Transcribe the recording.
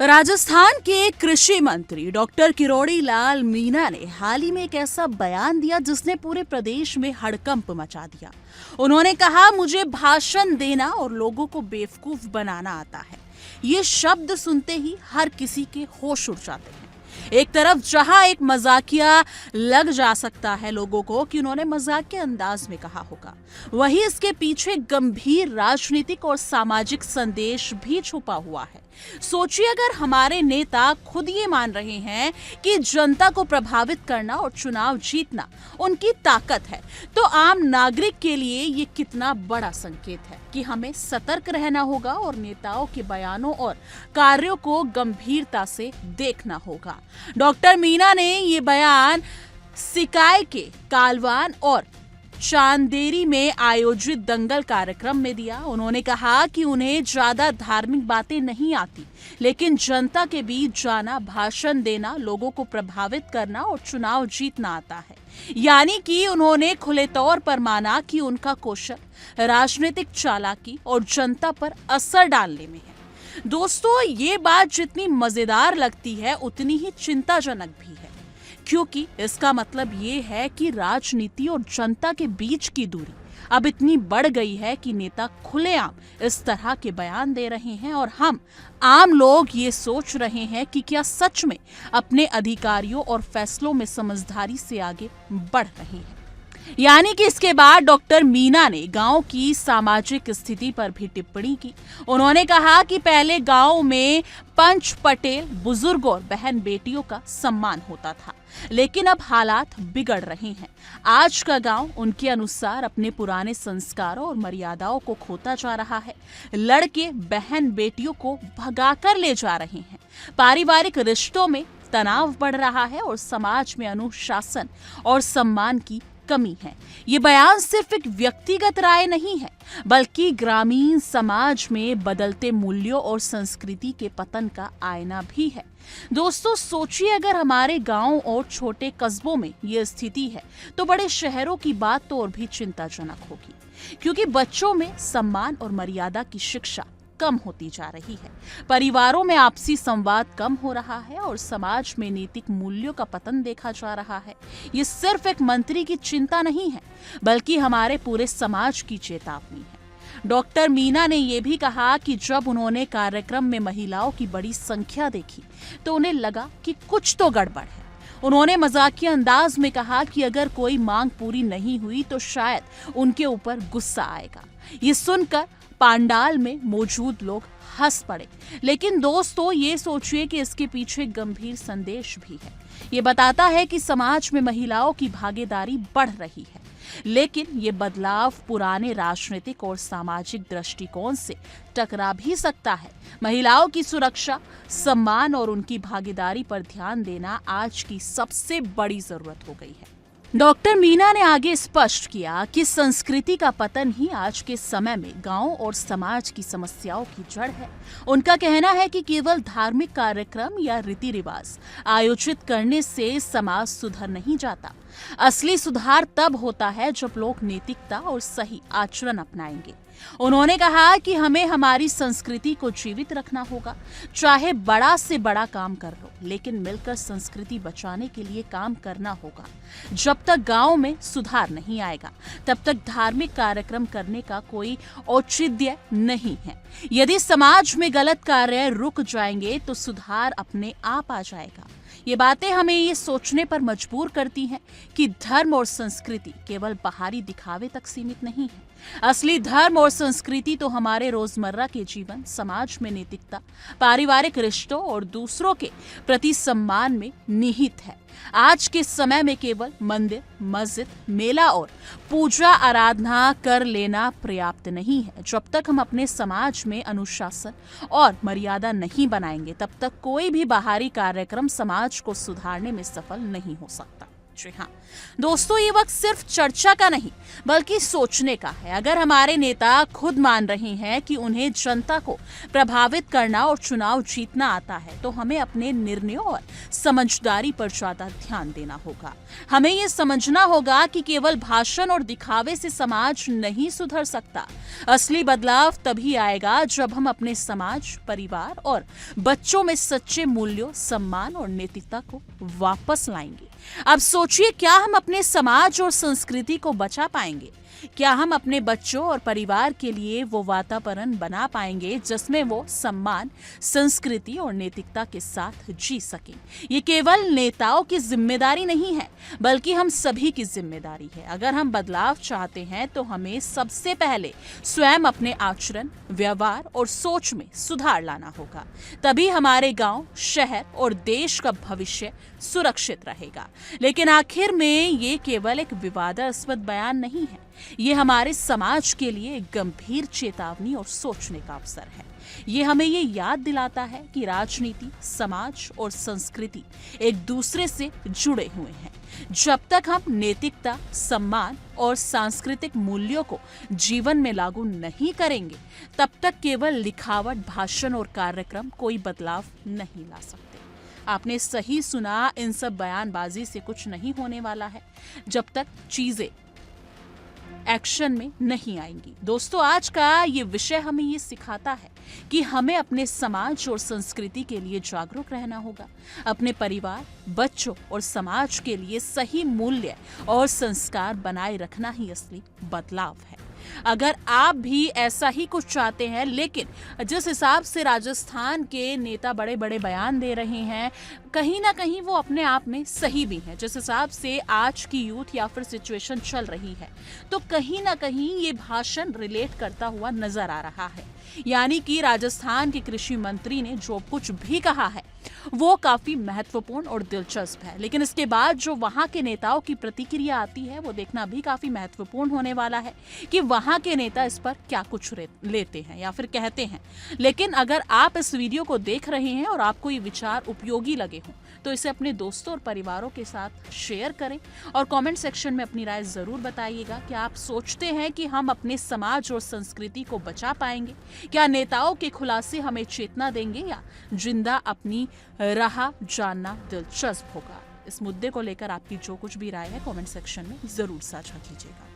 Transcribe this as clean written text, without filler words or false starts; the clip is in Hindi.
राजस्थान के कृषि मंत्री डॉक्टर किरोड़ी लाल मीणा ने हाल ही में एक ऐसा बयान दिया जिसने पूरे प्रदेश में हड़कंप मचा दिया। उन्होंने कहा, मुझे भाषण देना और लोगों को बेवकूफ बनाना आता है। ये शब्द सुनते ही हर किसी के होश उड़ जाते हैं। एक तरफ जहां एक मजाकिया लग जा सकता है लोगों को कि उन्होंने मजाकिया अंदाज में कहा होगा, वहीं इसके पीछे गंभीर राजनीतिक और सामाजिक संदेश भी छुपा हुआ है। सोचिए, अगर हमारे नेता खुद ये मान रहे हैं कि जनता को प्रभावित करना और चुनाव जीतना उनकी ताकत है, तो आम नागरिक के लिए ये कितना बड़ा संकेत है कि हमें सतर्क रहना होगा और नेताओं के बयानों और कार्यों को गंभीरता से देखना होगा। डॉक्टर मीणा ने ये बयान सिकाई के कालवान और चांदेरी में आयोजित दंगल कार्यक्रम में दिया। उन्होंने कहा कि उन्हें ज्यादा धार्मिक बातें नहीं आती, लेकिन जनता के बीच जाना, भाषण देना, लोगों को प्रभावित करना और चुनाव जीतना आता है। यानी कि उन्होंने खुले तौर पर माना कि उनका कौशल राजनीतिक चालाकी और जनता पर असर डालने में है। दोस्तों, ये बात जितनी मजेदार लगती है उतनी ही चिंताजनक भी है, क्योंकि इसका मतलब ये है कि राजनीति और जनता के बीच की दूरी अब इतनी बढ़ गई है कि नेता खुलेआम इस तरह के बयान दे रहे हैं और हम आम लोग ये सोच रहे हैं कि क्या सच में अपने अधिकारियों और फैसलों में समझदारी से आगे बढ़ रहे हैं। यानी कि इसके बाद डॉक्टर मीणा ने गांव की सामाजिक स्थिति पर भी टिप्पणी की। उन्होंने कहा कि पहले गांव में पंच पटेल, बुजुर्ग और बहन बेटियों का सम्मान होता था, लेकिन अब हालात बिगड़ रहे हैं। आज का गांव उनके अनुसार अपने पुराने संस्कारों और मर्यादाओं को खोता जा रहा है। लड़के बहन बेटियों को भगाकर ले जा रहे हैं। पारिवारिक रिश्तों में तनाव बढ़ रहा है और समाज में अनुशासन और सम्मान की कमी है। ये बयान सिर्फ एक व्यक्तिगत राय नहीं है, बल्कि ग्रामीण समाज में बदलते मूल्यों और संस्कृति के पतन का आईना भी है। दोस्तों, सोचिए, अगर हमारे गांव और छोटे कस्बों में ये स्थिति है, तो बड़े शहरों की बात तो और भी चिंताजनक होगी, क्योंकि बच्चों में सम्मान और मर्यादा की शिक्षा कम होती जा रही है। परिवारों में आपसी संवाद कम हो रहा है और समाज में नैतिक मूल्यों का पतन देखा जा रहा है। ये सिर्फ एक मंत्री की चिंता नहीं है, बल्कि हमारे पूरे समाज की चेतावनी है। डॉक्टर मीणा ने यह भी कहा कि जब उन्होंने कार्यक्रम में महिलाओं की बड़ी संख्या देखी तो उन्हें लगा कि कुछ तो गड़बड़ है। उन्होंने मजाकिया अंदाज में कहा कि अगर कोई मांग पूरी नहीं हुई तो शायद उनके ऊपर गुस्सा आएगा। ये सुनकर पांडाल में मौजूद लोग हंस पड़े, लेकिन दोस्तों, ये सोचिए कि इसके पीछे गंभीर संदेश भी है। ये बताता है कि समाज में महिलाओं की भागीदारी बढ़ रही है, लेकिन ये बदलाव पुराने राजनीतिक और सामाजिक दृष्टिकोण से टकरा भी सकता है। महिलाओं की सुरक्षा, सम्मान और उनकी भागीदारी पर ध्यान देना आज की सबसे बड़ी जरूरत हो गई है। डॉक्टर मीणा ने आगे स्पष्ट किया कि संस्कृति का पतन ही आज के समय में गांव और समाज की समस्याओं की जड़ है। उनका कहना है कि केवल धार्मिक कार्यक्रम या रीति रिवाज आयोजित करने से समाज सुधर नहीं जाता। असली सुधार तब होता है जब लोग नैतिकता और सही आचरण अपनाएंगे। उन्होंने कहा कि हमें हमारी संस्कृति को जीवित रखना होगा, चाहे बड़ा से बड़ा काम कर लो, लेकिन मिलकर संस्कृति बचाने के लिए काम करना होगा। जब तक गांव में सुधार नहीं आएगा, तब तक धार्मिक कार्यक्रम करने का कोई औचित्य नहीं है। यदि समाज में गलत कार्य रुक जाएंगे तो सुधार अपने आप आ जाएगा। ये बातें हमें ये सोचने पर मजबूर करती हैं कि धर्म और संस्कृति केवल बाहरी दिखावे तक सीमित नहीं है। असली धर्म और संस्कृति तो हमारे रोजमर्रा के जीवन, समाज में नैतिकता, पारिवारिक रिश्तों और दूसरों के प्रति सम्मान में निहित है। आज के समय में केवल मंदिर, मस्जिद, मेला और पूजा आराधना कर लेना पर्याप्त नहीं है। जब तक हम अपने समाज में अनुशासन और मर्यादा नहीं बनाएंगे, तब तक कोई भी बाहरी कार्यक्रम समाज को सुधारने में सफल नहीं हो सकता। जी हाँ दोस्तों, ये वक्त सिर्फ चर्चा का नहीं बल्कि सोचने का है। अगर हमारे नेता खुद मान रहे हैं कि उन्हें जनता को प्रभावित करना और चुनाव जीतना आता है, तो हमें अपने निर्णयों और समझदारी पर ज्यादा ध्यान देना होगा। हमें ये समझना होगा कि केवल भाषण और दिखावे से समाज नहीं सुधर सकता। असली बदलाव तभी आएगा जब हम अपने समाज, परिवार और बच्चों में सच्चे मूल्यों, सम्मान और नैतिकता को वापस लाएंगे। अब सोचिए, क्या हम अपने समाज और संस्कृति को बचा पाएंगे? क्या हम अपने बच्चों और परिवार के लिए वो वातावरण बना पाएंगे जिसमें वो सम्मान, संस्कृति और नैतिकता के साथ जी सकें? ये केवल नेताओं की जिम्मेदारी नहीं है बल्कि हम सभी की जिम्मेदारी है। अगर हम बदलाव चाहते हैं तो हमें सबसे पहले स्वयं अपने आचरण, व्यवहार और सोच में सुधार लाना होगा। तभी हमारे गांव, शहर और देश का भविष्य सुरक्षित रहेगा। लेकिन आखिर में ये केवल एक विवादास्पद बयान नहीं है, ये हमारे समाज के लिए एक गंभीर चेतावनी और सोचने का अवसर है। ये हमें ये याद दिलाता है कि राजनीति, समाज और संस्कृति एक दूसरे से जुड़े हुए हैं। जब तक हम नैतिकता, सम्मान और सांस्कृतिक मूल्यों को जीवन में लागू नहीं करेंगे, तब तक केवल लिखावट, भाषण और कार्यक्रम कोई बदलाव नहीं ला सकते। आपने सही सुना, इन सब बयानबाजी से कुछ नहीं होने वाला है जब तक चीजें एक्शन में नहीं आएंगी। दोस्तों, आज का ये विषय हमें ये सिखाता है कि हमें अपने समाज और संस्कृति के लिए जागरूक रहना होगा। अपने परिवार, बच्चों और समाज के लिए सही मूल्य और संस्कार बनाए रखना ही असली बदलाव है। अगर आप भी ऐसा ही कुछ चाहते हैं, लेकिन जिस हिसाब से राजस्थान के नेता बड़े बड़े बयान दे रहे हैं, कहीं ना कहीं वो अपने आप में सही भी हैं। जिस हिसाब से आज की यूथ या फिर सिचुएशन चल रही है, तो कहीं ना कहीं ये भाषण रिलेट करता हुआ नजर आ रहा है। यानी कि राजस्थान के कृषि मंत्री ने जो कुछ भी कहा है वो काफी महत्वपूर्ण और दिलचस्प है, लेकिन इसके बाद जो वहां के नेताओं की प्रतिक्रिया आती है वो देखना भी काफी महत्वपूर्ण होने वाला है कि वहां के नेता इस पर क्या कुछ लेते हैं या फिर कहते हैं। लेकिन अगर आप इस वीडियो को देख रहे हैं और आपको ये विचार उपयोगी लगे हों, तो इसे अपने दोस्तों और परिवारों के साथ शेयर करें और कमेंट सेक्शन में अपनी राय जरूर बताइएगा कि आप सोचते हैं कि हम अपने समाज और संस्कृति को बचा पाएंगे? क्या नेताओं के खुलासे हमें चेतना देंगे या जिंदा अपनी राह जानना दिलचस्प होगा? इस मुद्दे को लेकर आपकी जो कुछ भी राय है कमेंट सेक्शन में जरूर साझा कीजिएगा।